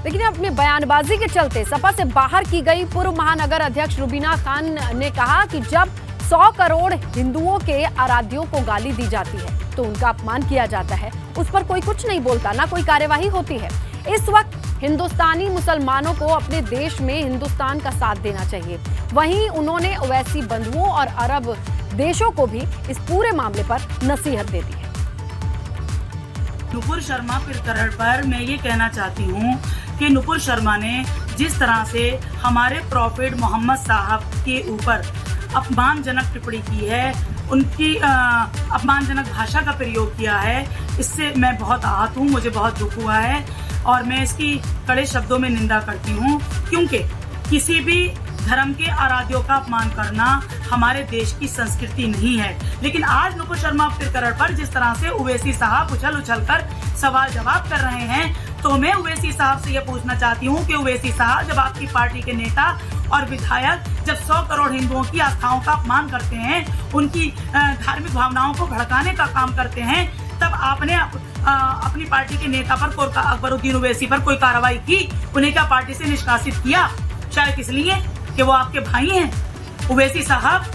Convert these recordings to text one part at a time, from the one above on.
लेकिन अपनी बयानबाजी के चलते सपा से बाहर की गई पूर्व महानगर अध्यक्ष रुबीना खान ने कहा कि जब 100 करोड़ हिंदुओं के आराध्यों को गाली दी जाती है तो उनका अपमान किया जाता है, उस पर कोई कुछ नहीं बोलता, ना कोई कार्यवाही होती है। इस वक्त हिंदुस्तानी मुसलमानों को अपने देश में हिंदुस्तान का साथ देना चाहिए। वहीं उन्होंने ओवैसी बंधुओं और अरब देशों को भी इस पूरे मामले पर नसीहत दे दी है। नुपुर शर्मा प्रकरण पर मैं ये कहना चाहती हूँ कि नुपुर शर्मा ने जिस तरह से हमारे प्रॉफिट मोहम्मद साहब के ऊपर अपमानजनक टिप्पणी की है, उनकी अपमानजनक भाषा का प्रयोग किया है, इससे मैं बहुत आहत हूँ, मुझे बहुत दुख हुआ है और मैं इसकी कड़े शब्दों में निंदा करती हूँ, क्योंकि किसी भी धर्म के आराध्यों का अपमान करना हमारे देश की संस्कृति नहीं है। लेकिन आज नुपुर शर्मा प्रकरण पर जिस तरह से ओवैसी साहब उछल कर सवाल जवाब कर रहे हैं, तो मैं ओवैसी साहब से यह पूछना चाहती हूँ कि ओवैसी साहब, जब आपकी पार्टी के नेता और विधायक जब 100 करोड़ हिंदुओं की आस्थाओं का अपमान करते हैं, उनकी धार्मिक भावनाओं को भड़काने का काम करते हैं, तब आपने अपनी पार्टी के नेता पर अकबरुद्दीन ओवैसी पर कोई कार्रवाई की? उन्हें क्या पार्टी से निष्कासित किया? शायद इसलिए कि वो आपके भाई हैं। ओवैसी साहब,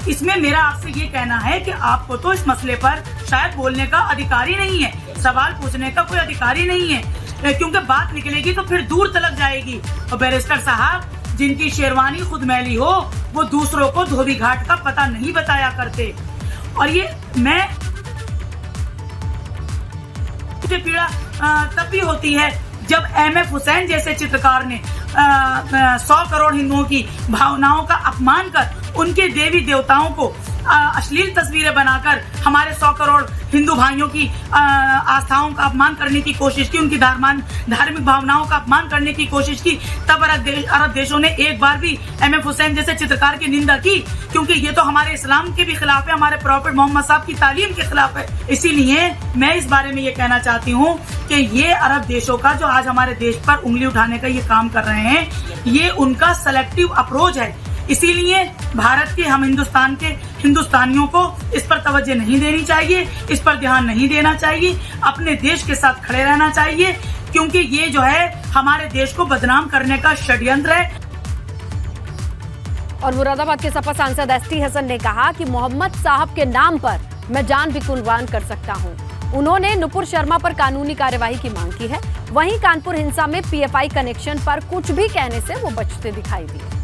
इसमें मेरा आपसे ये कहना है कि आपको तो इस मसले पर शायद बोलने का अधिकार ही नहीं है, सवाल पूछने का कोई अधिकार ही नहीं है, क्योंकि बात निकलेगी तो फिर दूर तलक जाएगी। और बैरिस्टर साहब, जिनकी शेरवानी खुद मैली हो, वो दूसरों को धोबी घाट का पता नहीं बताया करते। और ये मैं पीड़ा तब भी होती है जब MF हुसैन जैसे चित्रकार ने 100 करोड़ हिंदुओं की भावनाओं का अपमान कर उनके देवी देवताओं को अश्लील तस्वीरें बनाकर हमारे 100 करोड़ हिंदू भाइयों की आस्थाओं का अपमान करने की कोशिश की, उनकी धार्मिक भावनाओं का अपमान करने की कोशिश की, तब अरब देशों ने एक बार भी MF हुसैन जैसे चित्रकार की निंदा की, क्योंकि ये तो हमारे इस्लाम के भी खिलाफ है, हमारे प्रॉफिट मोहम्मद साहब की तालीम के खिलाफ है। इसीलिए मैं इस बारे में ये कहना चाहती हूँ कि ये अरब देशों का जो आज हमारे देश पर उंगली उठाने का ये काम कर रहे हैं, ये उनका सेलेक्टिव अप्रोच है। इसीलिए भारत के, हम हिंदुस्तान के हिंदुस्तानियों को इस पर तवज्जो नहीं देनी चाहिए, इस पर ध्यान नहीं देना चाहिए, अपने देश के साथ खड़े रहना चाहिए, क्योंकि ये जो है हमारे देश को बदनाम करने का षड्यंत्र है। और मुरादाबाद के सपा सांसद ST हसन ने कहा कि मोहम्मद साहब के नाम पर मैं जान भी कुर्बान कर सकता हूं। उन्होंने नुपुर शर्मा पर कानूनी कार्यवाही की मांग की है। वहीं कानपुर हिंसा में PFI कनेक्शन पर कुछ भी कहने से वो बचते दिखाई दिए।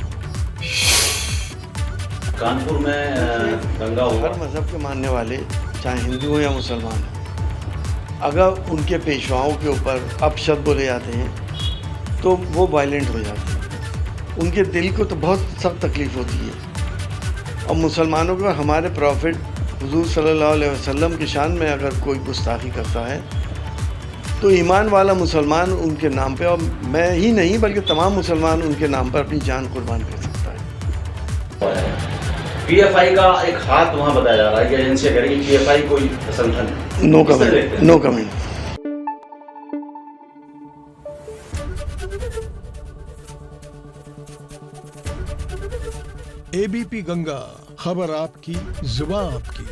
कानपुर में दंगा हुआ। हर मजहब के मानने वाले, चाहे हिंदू हो या मुसलमान हो, अगर उनके पेशवाओं के ऊपर अपशब्द बोले जाते हैं तो वो वायलेंट हो जाते हैं। उनके दिल को तो बहुत सख्त तकलीफ होती है। और मुसलमानों को, हमारे प्रॉफिट हुजूर सल्लल्लाहु अलैहि वसल्लम की शान में अगर कोई गुस्ताखी करता है तो ईमान वाला मुसलमान उनके नाम पे, और मैं ही नहीं बल्कि तमाम मुसलमान उनके नाम पर अपनी जान कुर्बान कर सकता है। PFI का एक हाथ वहाँ बताया जा रहा है कि एजेंसी करेगी, PFI कोई संगठन है। No comment, no comment. ABP Ganga, खबर आपकी, जुबान आपकी।